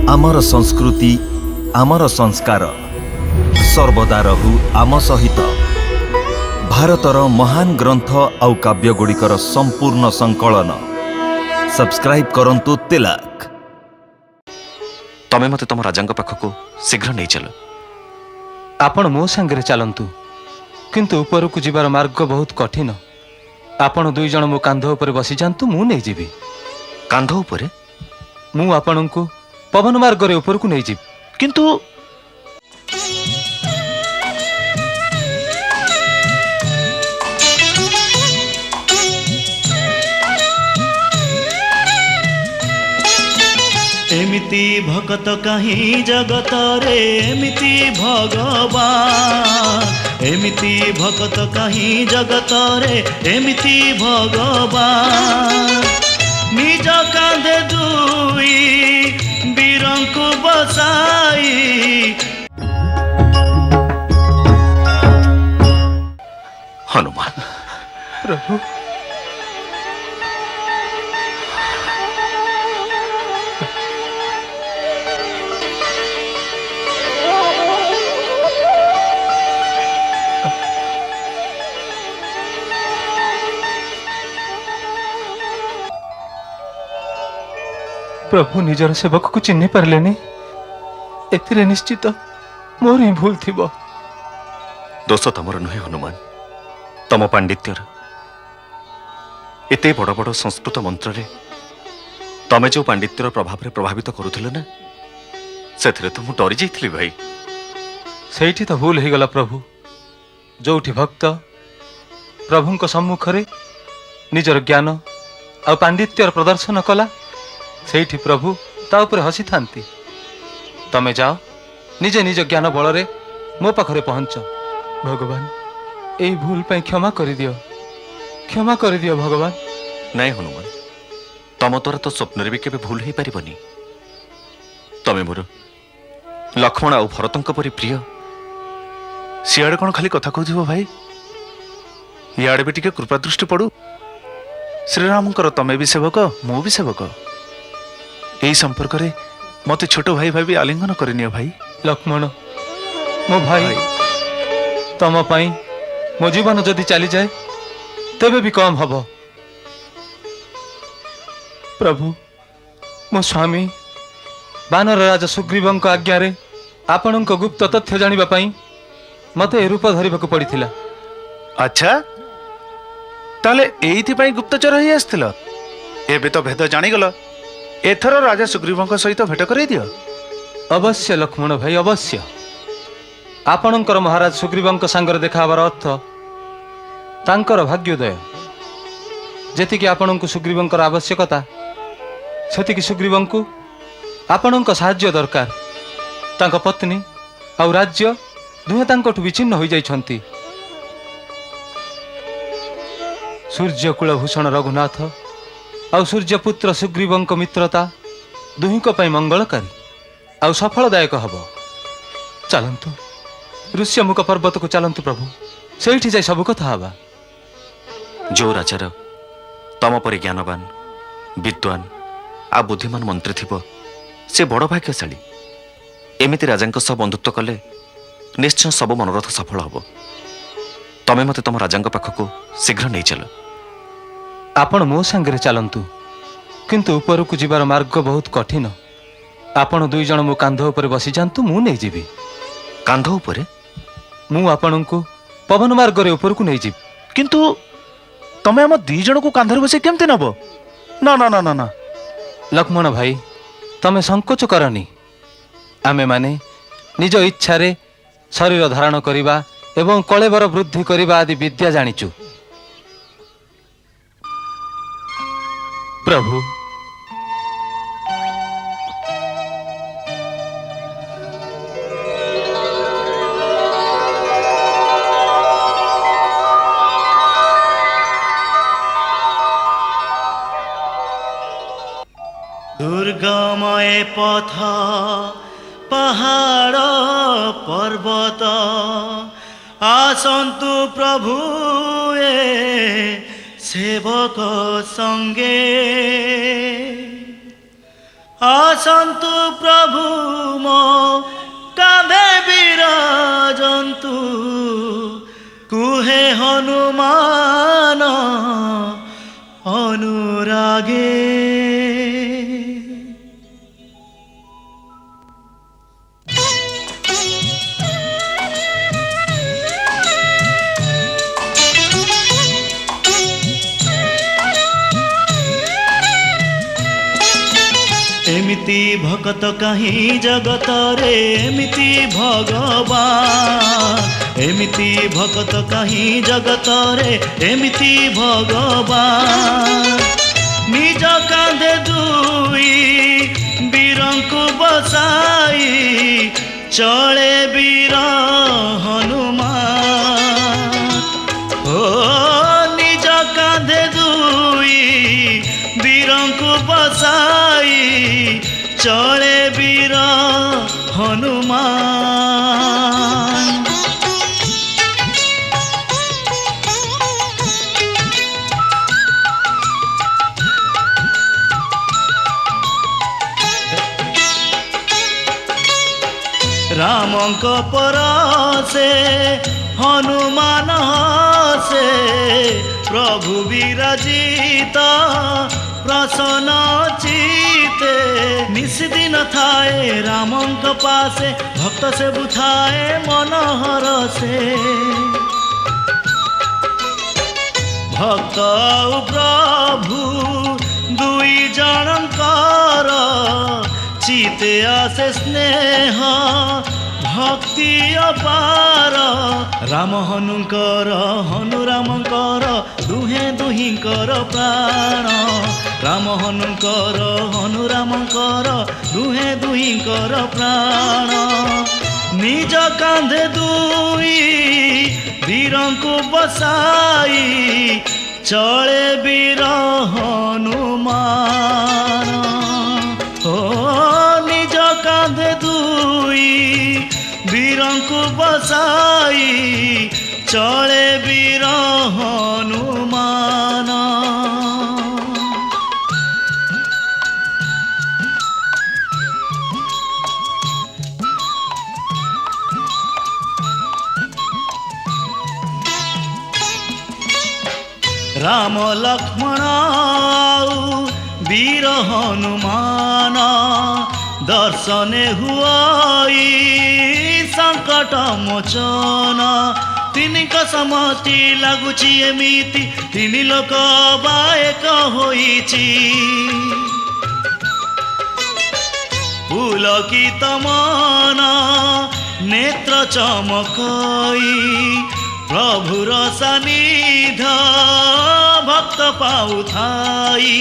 आमर संस्कृति आमर संस्कार सर्वदा रहु आम सहित। भारतर महान ग्रंथ आउ काव्यगुड़िकर संपूर्ण संकलन सब्सक्राइब करंतु तिलक। तमे मते तम राजांग पाखकु शीघ्र नहीं चल। आपण मो संगे चलतु किंतु ऊपर को जीवार मार्ग बहुत कठिन। आपण दुई जन मो कांध उपर बसी जातु मु नहीं जीवी। कांध उपरे मु आपण को पवन मार्ग रे ऊपर को नहीं जीवी। किंतु एमिति भगत कहीं जगत रे एमिति भगवान। एमिति भगत कहीं जगत रे एमिति भगवान। निज कांधे दुई वीरंकु बसाई। हनुमान प्रभु प्रभु निजर सेवक को चिन्ह पारलेनी। एथिरे निश्चित मोर ही भूल थिबो। दोष तमर नुहे हनुमान, तम पांडित्यर एते बड़ बड़ संस्कृत मंत्र रे तमे जो पांडित्यर प्रभाव रे प्रभावित करुथिले ना सेथिरे तो मु डरी जाइथिली भाई। सेठी तो भूल ही गला प्रभु। जोठी भक्त प्रभुंक सम्मुख रे निजर ज्ञान आ पांडित्यर प्रदर्शन कला सेठी प्रभु ता ऊपर हसी थांती। तमे जाओ निजे निज ज्ञान बल रे मो पाखरे पहुंच। भगवान एई भूल पे क्षमा कर दियो, क्षमा कर दियो भगवान। नहीं हनुमान, तम द्वारा तो स्वप्न भी केबे भूल ही पारिबनी। तमे मोर लक्ष्मण आ भरतंक परि प्रिय। सियाड़े कौन खाली कथा कहूथिबो भाई, इयाड़े भी टिके कृपा दृष्टि पड़ू। श्रीरामंकर तमे भी सेवक मु भी सेवक। यही संपर्क रे मते छोट भाई भाई आलिंगन करनियो भाई। लक्ष्मण मो भाई तम पाई मो जीवन जदि चली जाए तेबे भी कम हब। प्रभु मो स्वामी बानर राजा सुग्रीवंक आज्ञा रे आपणक गुप्त तथ्य जानिबा पाई मते ए रूप धरिबाकू पड़िथिला। अच्छा ताले एइथि पाई गुप्तचर ही आस्थिल। एबे तो भेद जानिगल। एथर राजा सुग्रीवंक सहित भेट कराई दियो। अवश्य लक्ष्मण भाई अवश्य। आपणकर महाराज सुग्रीवंक सांगर देखा हबार अर्थ तांकर भाग्योदय। जेतिकी आपणଙ୍କୁ सुग्रीवंकर आवश्यकता सेतिकी सुग्रीवंकु आपणଙ୍କ साहाय्य दरकार। तांक पत्नी आ राज्य दुहे तांकठु विचिन्न होई जाइछंती। सूर्यकुल भूषण रघुनाथ आ सूर्यपुत्र सुग्रीवंक मित्रता दुहिंक पई मंगलकारी आ सफलदायक हब। चलंतु ऋष्यमुख पर्वत को चलंतु प्रभु, सेठी जाई सब कथा हबा। जो राजार तम परि ज्ञानवान विद्वान आ बुद्धिमान मंत्री थिबो से बड़ भाग्यशाली। एमिति राजांक सह बंधुत्व कले निश्चय सब मनोरथ सफल हब। तमे मते तम राजांक पाखकु शीघ्र नहीं चल। आपण मो संगे चलतु किंतु ऊपर को जीवार मार्ग बहुत कठिन। आपण दुई जन मो कांध उपर बसी जातु मु नहीं जीवी। कांध उपरे मु आपण को पवन मार्ग रे ऊपर को नहीं जीवी। किंतु तमे हम दी जन को कांधर बसे केमते नबो? ना ना ना ना ना लक्ष्मण भाई तमे संकोच करनी। आमे माने निज इच्छा रे शरीर धारण करिबा एवं कलेबर वृद्धि करिबा आदि विद्या जानिचु। प्रभु दुर्गमय पथ पहाड़ पर्वत आसन्तु प्रभु सेवक संगे ଆସନ୍ତୁ ପ୍ରଭୁ ମୋ କାନ୍ଧେ ବିରାଜନ୍ତୁ, କୁହେ ହନୁମାନ ଅନୁରାଗେ। एमिति भक्त कहीं जगत रे एमिति भगवान, एमिति भक्त कहीं जगत रे एमिति भगवान। निज कांधे दुई वीरंकु बसाई चले वीर हनुमान। ओ निज कांधे दुई वीरंकु बसाई चले वीर हनुमान। रामंक परसे हनुमान से प्रभु विराजित प्रसन्न चिते। निस्दिन थाए रामंक पासे भक्त से बुथाए मनोहर से। भक्त और प्रभु दुई जनकर चिते आसे स्नेह भक्ति अपार। राम हनुकर हनु रामकर दुहे दुहिंकर प्राण। राम हनुकर हनु रामकर दुहे दुहिंकर प्राण। निज कांधे दुई वीरंकु बसाई चले वीर हनुमान। ओ निज कांधे दुई वीरंकु बसाई चले वीर हनुमान। राम लक्ष्मण वीर हनुमान दर्शने हुई संकट मोचन। तिनिक समष्टि लगुची एमिति तिनि लोक बायक होइछि। पुलकित मन नेत्र चमकई प्रभुर सानिध्य भक्त पाउथाई।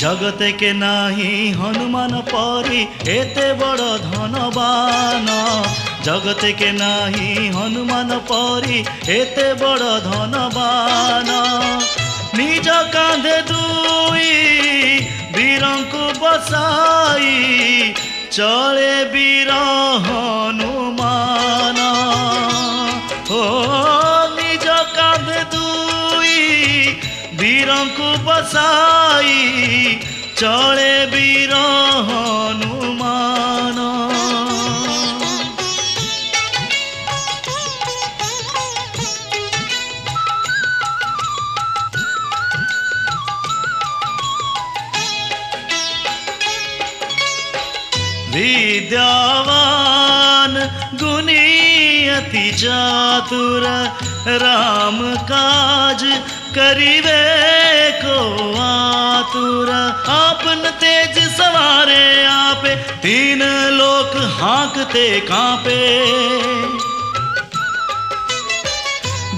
जगत के नाही हनुमान परी एते बड़ धनवान। जगत के नाही हनुमान परी एते बड़ धनवान। निज कांधे दुई वीरंकु बसाई चले वीर हनुमान। ओ निज कांधे दुई वीरंकु बसाई चले वीर हनुमान। विद्यावान गुणी अति चातुर राम काज करिवे को आतुर। आपन तेज सवारे आपे तीन लोक हाँकते कांपे।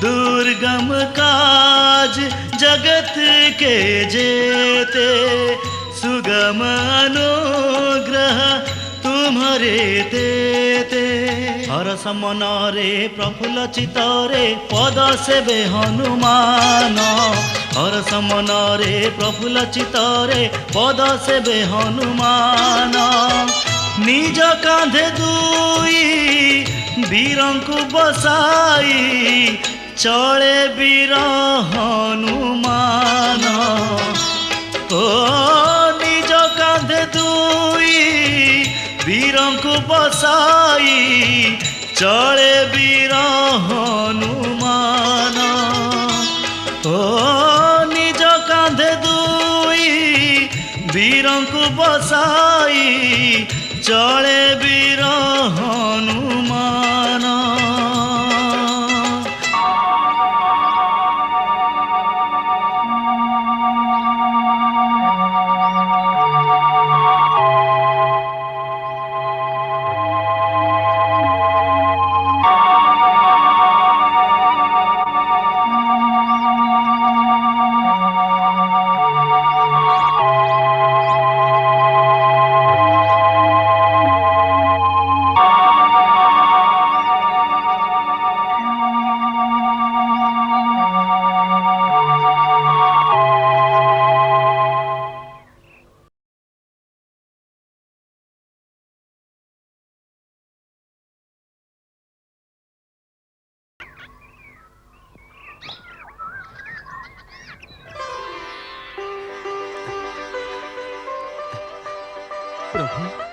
दुर्गम काज जगत के जेते सुगम अनुग्रह तुम्हारे देते। हरस मनरे प्रफुल्ल चित्तरे पद सेवे हनुमान। हरस मनरे प्रफुल्ल चित्तरे पद सेवे हनुमान। निज कांधे दुई वीरंकु बसाई चले वीर हनुमान। ओ निज कांधे दुई वीरंकु बसाई चले वीर हनुमान ओ निज कांधे दुई वीरंकु बसाई चले वीर हनुमान प्रभु